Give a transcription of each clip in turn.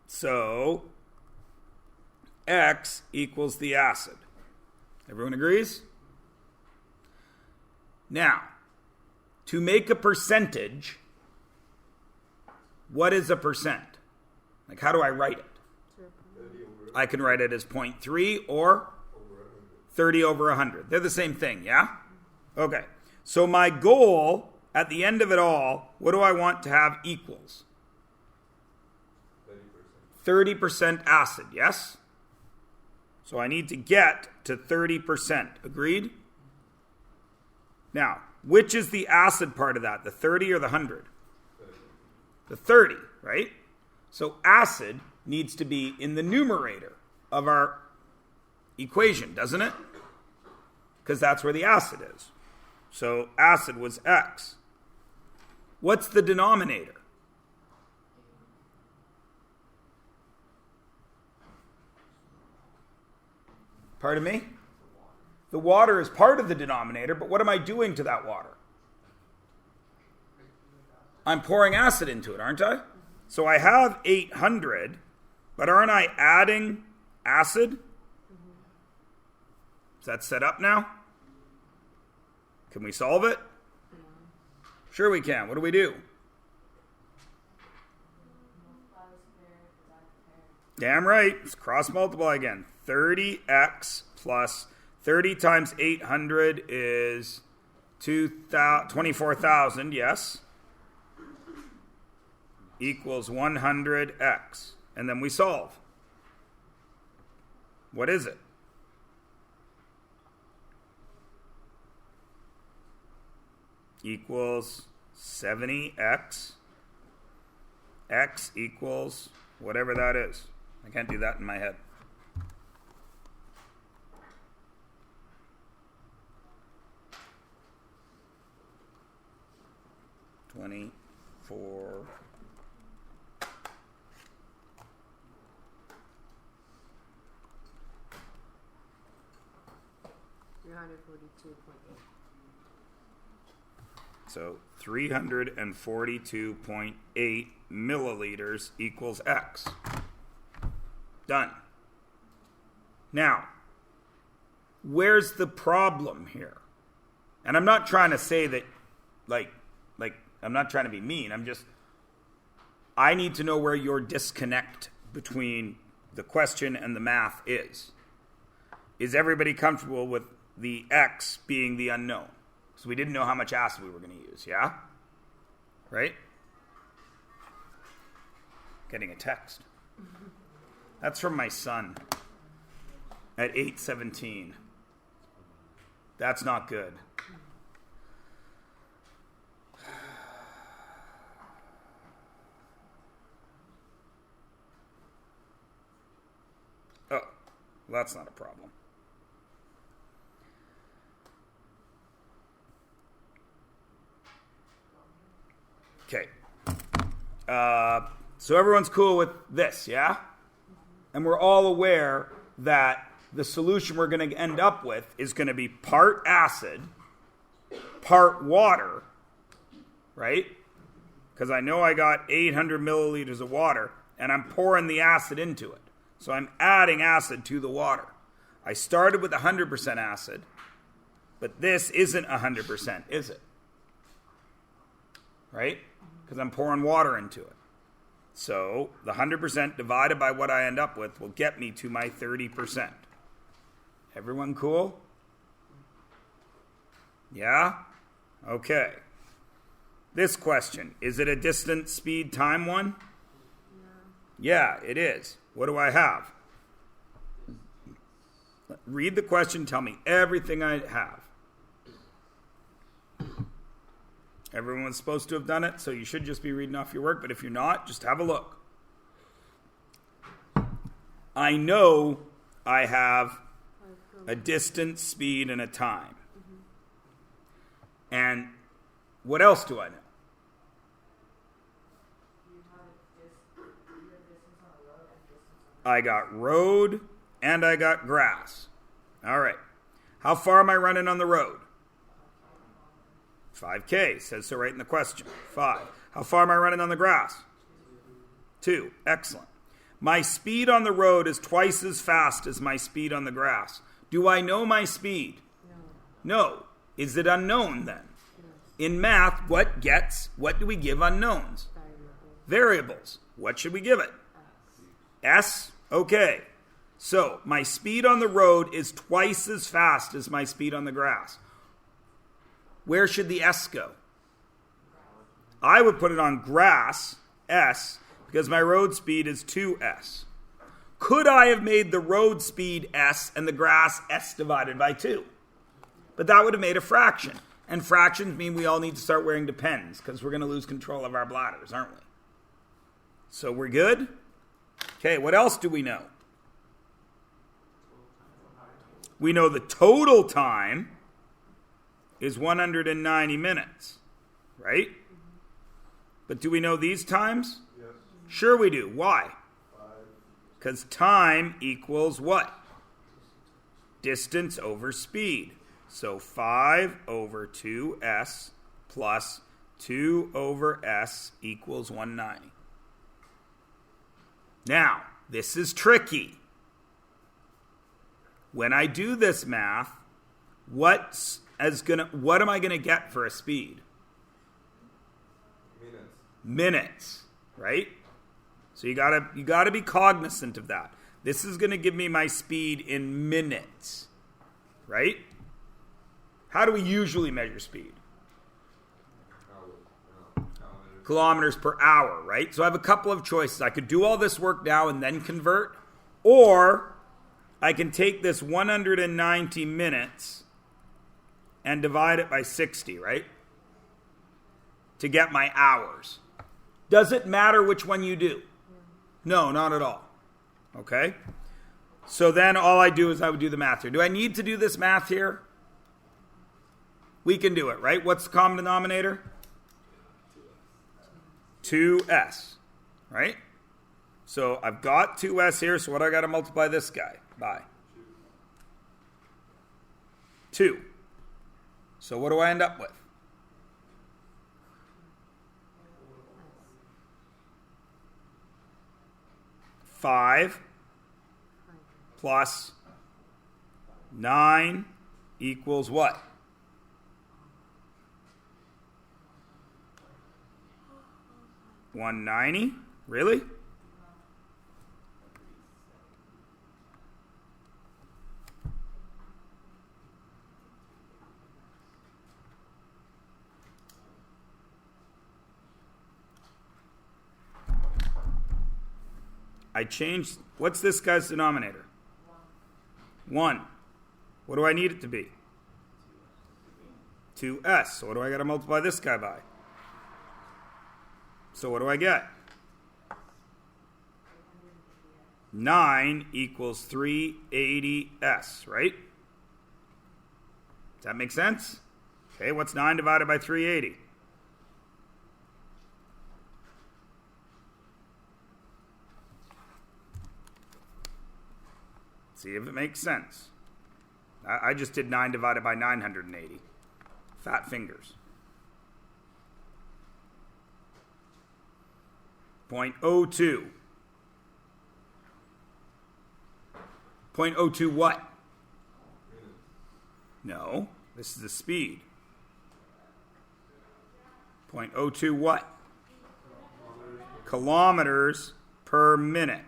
So X equals the acid. Everyone agrees? Now, to make a percentage, what is a percent? Like, how do I write it? I can write it as 0.3 or 30 over 100. They're the same thing, yeah? Okay. So my goal at the end of it all, what do I want to have equals? 30% acid, yes? So I need to get to 30%. Agreed? Now, which is the acid part of that? The 30 or the 100? The 30, right? So acid needs to be in the numerator of our equation, doesn't it? Because that's where the acid is. So acid was X. What's the denominator? Pardon me? The water is part of the denominator, but what am I doing to that water? I'm pouring acid into it, aren't I? So I have 800, but aren't I adding acid? Is that set up now? Can we solve it? Sure we can. What do we do? Damn right. Let's cross multiply again. 30x plus 30 times 800 is 24,000, yes. Equals 100x. And then we solve. What is it? Equals 70x. X equals whatever that is. I can't do that in my head. $24. So 342.8 milliliters equals X. Done. Now, where's the problem here? And I'm not trying to say that, like, I'm not trying to be mean. I need to know where your disconnect between the question and the math is. Is everybody comfortable with the X being the unknown? So we didn't know how much acid we were going to use, yeah? Right? Getting a text. That's from my son at 8:17. That's not good. Oh, well, that's not a problem. Okay. So everyone's cool with this, yeah? And we're all aware that the solution we're going to end up with is going to be part acid, part water, right? Because I know I got 800 milliliters of water, and I'm pouring the acid into it. So I'm adding acid to the water. I started with 100% acid, but this isn't 100%, is it? Right? Because I'm pouring water into it. So the 100% divided by what I end up with will get me to my 30%. Everyone cool? Yeah? Okay. This question, is it a distance, speed, time one? Yeah, it is. What do I have? Read the question, tell me everything I have. Everyone's supposed to have done it, so you should just be reading off your work, but if you're not, just have a look. I know I have a distance, speed, and a time. And what else do I know? I got road and I got grass. All right. How far am I running on the road? 5K, says so right in the question. 5. How far am I running on the grass? 2. Excellent. My speed on the road is twice as fast as my speed on the grass. Do I know my speed? No. Is it unknown then? In math, what do we give unknowns? Variables. What should we give it? S? Okay. So, my speed on the road is twice as fast as my speed on the grass. Where should the S go? I would put it on grass, S, because my road speed is 2S. Could I have made the road speed S and the grass S divided by 2? But that would have made a fraction. And fractions mean we all need to start wearing Depends because we're going to lose control of our bladders, aren't we? So we're good? Okay, what else do we know? We know the total time is 190 minutes, right? But do we know these times? Yes. Sure we do. Why? Because time equals what? Distance over speed. So 5 over 2s plus 2 over s equals 190. Now, this is tricky. When I do this math, what am I going to get for a speed? Minutes, right? So you gotta be cognizant of that. This is going to give me my speed in minutes, right? How do we usually measure speed? Kilometers per hour, right? So I have a couple of choices. I could do all this work now and then convert, or I can take this 190 minutes and divide it by 60, right? To get my hours. Does it matter which one you do? No, not at all. Okay? So then all I do is I would do the math here. Do I need to do this math here? We can do it, right? What's the common denominator? 2s, right? So I've got 2s here, so what do I got to multiply this guy by? 2. So what do I end up with? Five plus 9 equals what? $190? Really? I changed, what's this guy's denominator? 1. What do I need it to be? 2s. So what do I got to multiply this guy by? So what do I get? 9 equals 380s, right? Does that make sense? Okay, what's 9 divided by 380? See if it makes sense. I just did 9 divided by 980. Fat fingers. 0.02. 0.02 what? No, this is the speed. 0.02 what? Kilometers per minute.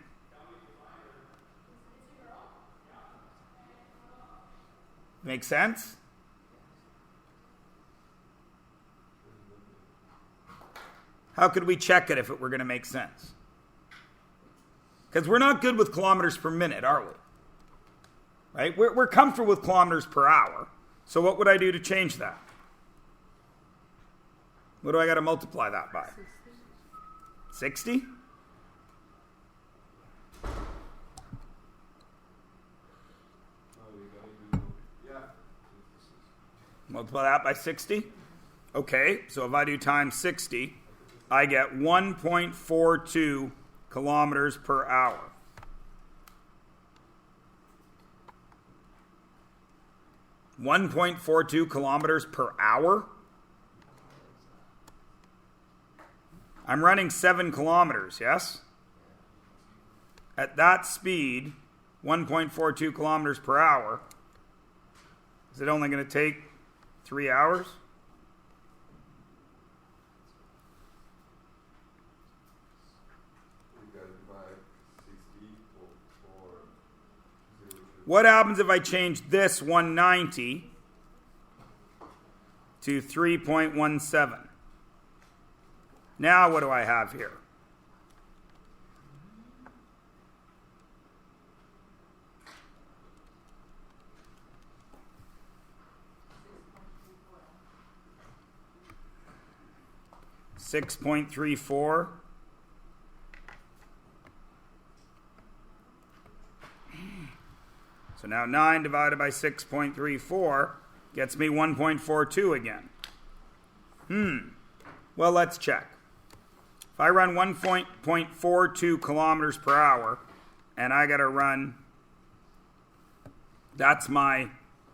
Make sense? How could we check it if it were going to make sense? Because we're not good with kilometers per minute, are we? Right? We're comfortable with kilometers per hour. So what would I do to change that? What do I got to multiply that by? 60? Multiply that by 60. Okay, so if I do times 60, I get 1.42 kilometers per hour. $1.42 kilometers per hour? I'm running 7 kilometers, yes? at that speed, 1.42 kilometers per hour, is it only going to take 3 hours? What happens if I change this 190 to 3.17? Now what do I have here? $6.34. So now 9 divided by 6.34 gets me 1.42 again. Well, let's check. If I run 1.42 kilometers per hour, and I got to run, that's my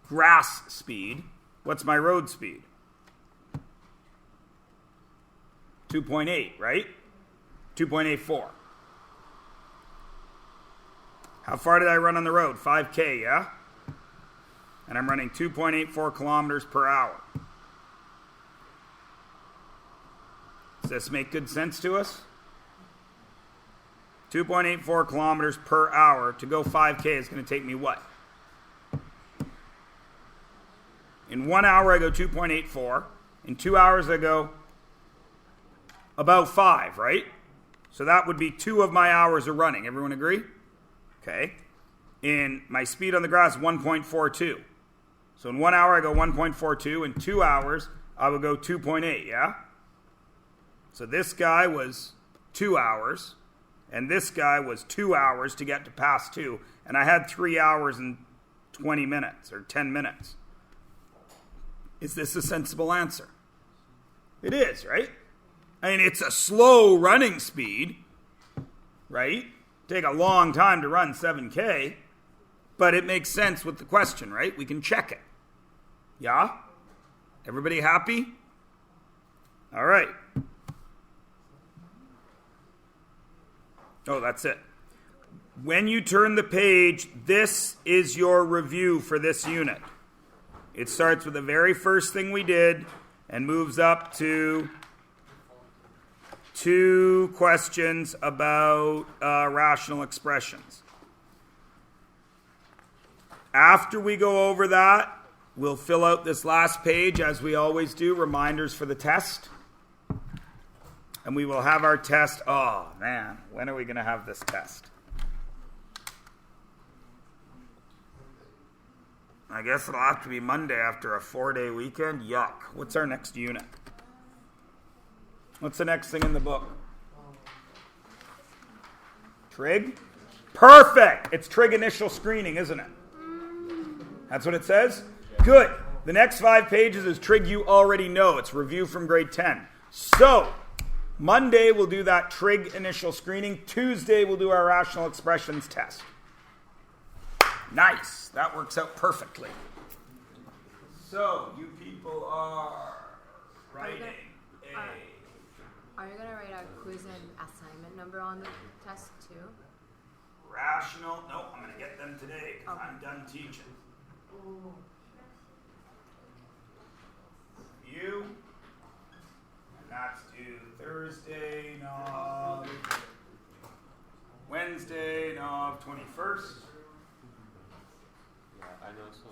grass speed. What's my road speed? 2.8, right? 2.84. How far did I run on the road? 5K, yeah? And I'm running 2.84 kilometers per hour. Does this make good sense to us? 2.84 kilometers per hour to go 5K is going to take me what? In 1 hour, I go 2.84. In 2 hours, I go about 5, right? So that would be 2 of my hours of running. Everyone agree? Okay. In my speed on the grass, 1.42. So in 1 hour, I go 1.42. In 2 hours, I would go 2.8, yeah? So this guy was 2 hours, and this guy was 2 hours to get to pass 2, and I had 3 hours and 20 minutes, or 10 minutes. Is this a sensible answer? It is, right? I mean, it's a slow running speed, right? Take a long time to run 7K, but it makes sense with the question, right? We can check it. Yeah? Everybody happy? All right. Oh, that's it. When you turn the page, this is your review for this unit. It starts with the very first thing we did and moves up to 2 questions about rational expressions. After we go over that, we'll fill out this last page, as we always do, reminders for the test. And we will have our test. Oh, man, when are we going to have this test? I guess it'll have to be Monday after a 4-day weekend. Yuck. What's our next unit? What's the next thing in the book? Trig? Perfect! It's trig initial screening, isn't it? That's what it says? Good. The next 5 pages is trig you already know. It's review from grade 10. So, Monday we'll do that trig initial screening. Tuesday we'll do our rational expressions test. Nice. That works out perfectly. So, you people are writing a... Are you going to write a quiz and assignment number on the test too? Rational. No, I'm going to get them today because I'm done teaching. You. And that's due Thursday, no. Wednesday, no, 21st. Yeah, I know some.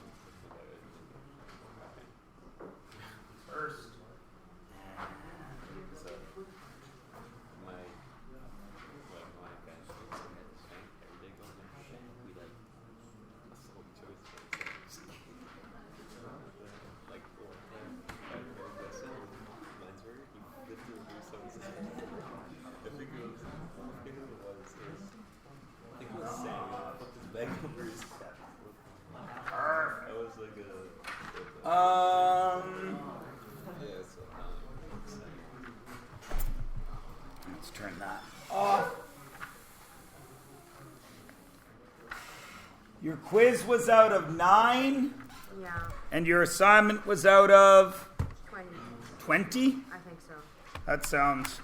First. Let's turn that off. Your quiz was out of 9? Yeah. And your assignment was out of 20. 20? I think so. That sounds